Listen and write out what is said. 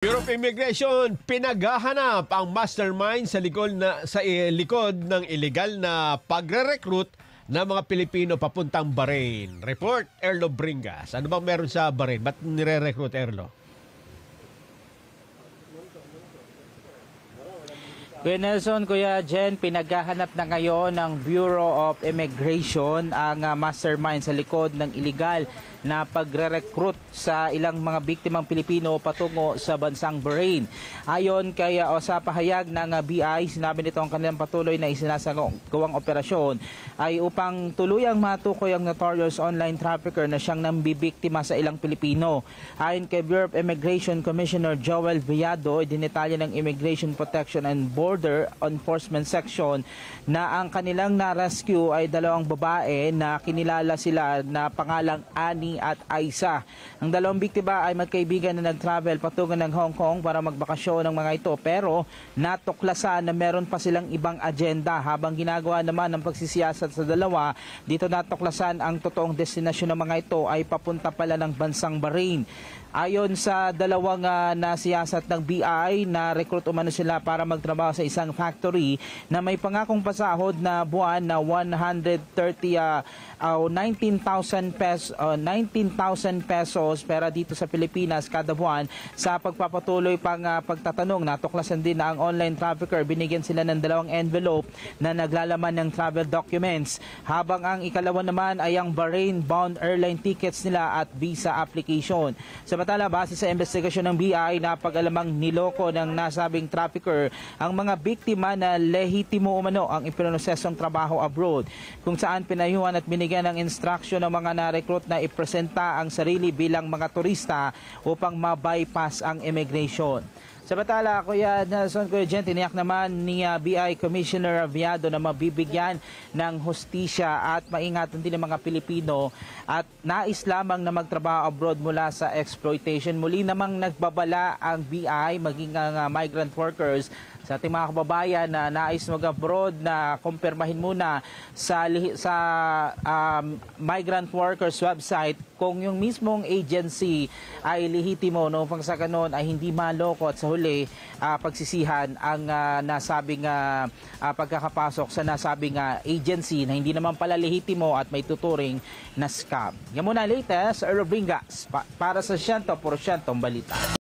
Bureau of Immigration pinaghahanap ang mastermind sa likod ng illegal na pagre-recruit ng mga Pilipino papuntang Bahrain. Report, Erlo Bringas. Ano bang meron sa Bahrain? Ba't nire-recruit, Erlo? Kuya Nelson, Kuya Jen, pinaghahanap na ngayon ng Bureau of Immigration ang mastermind sa likod ng illegal na pagre-recruit sa ilang mga biktimang Pilipino patungo sa bansang Bahrain. Ayon kay sa pahayag ng BI, sinabi nito ang kanilang patuloy na isinasagawang operasyon ay upang tuluyang matukoy ang notorious online trafficker na siyang nambibiktima sa ilang Pilipino. Ayon kay Bureau of Immigration Commissioner Joel Villado, dinetalya ng Immigration Protection and Border Enforcement Section na ang kanilang na-rescue ay dalawang babae na kinilala sila na pangalang Ani at Aisa. Ang dalawang biktima ay magkaibigan na nag-travel patungo ng Hong Kong para magbakasyon ng mga ito, pero natuklasan na meron pa silang ibang agenda. Habang ginagawa naman ng pagsisiyasat sa dalawa, dito natuklasan ang totoong destinasyon ng mga ito ay papunta pala ng bansang Bahrain. Ayon sa dalawang nasiyasat ng BI, na recruit umano sila para magtrabaho sa isang factory na may pangakong pasahod na buwan na 19,000 pesos pera dito sa Pilipinas kada buwan. Sa pagpapatuloy pang pagtatanong, natuklasan din na ang online trafficker binigyan sila ng dalawang envelope na naglalaman ng travel documents, habang ang ikalawa naman ay ang Bahrain-bound airline tickets nila at visa application. Samantala, base sa investigasyon ng BI, napag-alamang niloko ng nasabing trafficker ang mga biktima na lehitimo umano ang ipinosesong trabaho abroad, kung saan pinayuhan at binigyan ng instruction ng mga na-recruit na ipresenta ang sarili bilang mga turista upang ma-bypass ang immigration. Samantala, Kuya Nelson, Kuya Jen, tiniyak naman ni BI Commissioner Viado na mabibigyan ng hustisya at maingatan din ng mga Pilipino at nais lamang na magtrabaho abroad mula sa exploitation. Muli namang nagbabala ang BI maging ang migrant workers sa ating mga kababayan na nais mag-abroad na kumpirmahin muna sa migrant workers website kung yung mismong agency ay lehitimo, no, pang sa ganon ay hindi maloko at sa huli pagsisihan ang nasabing pagkakapasok sa nasabing agency na hindi naman pala lehitimo at may tuturing na scam. Yan muna latest, Earl Bringas para sa 100% balita.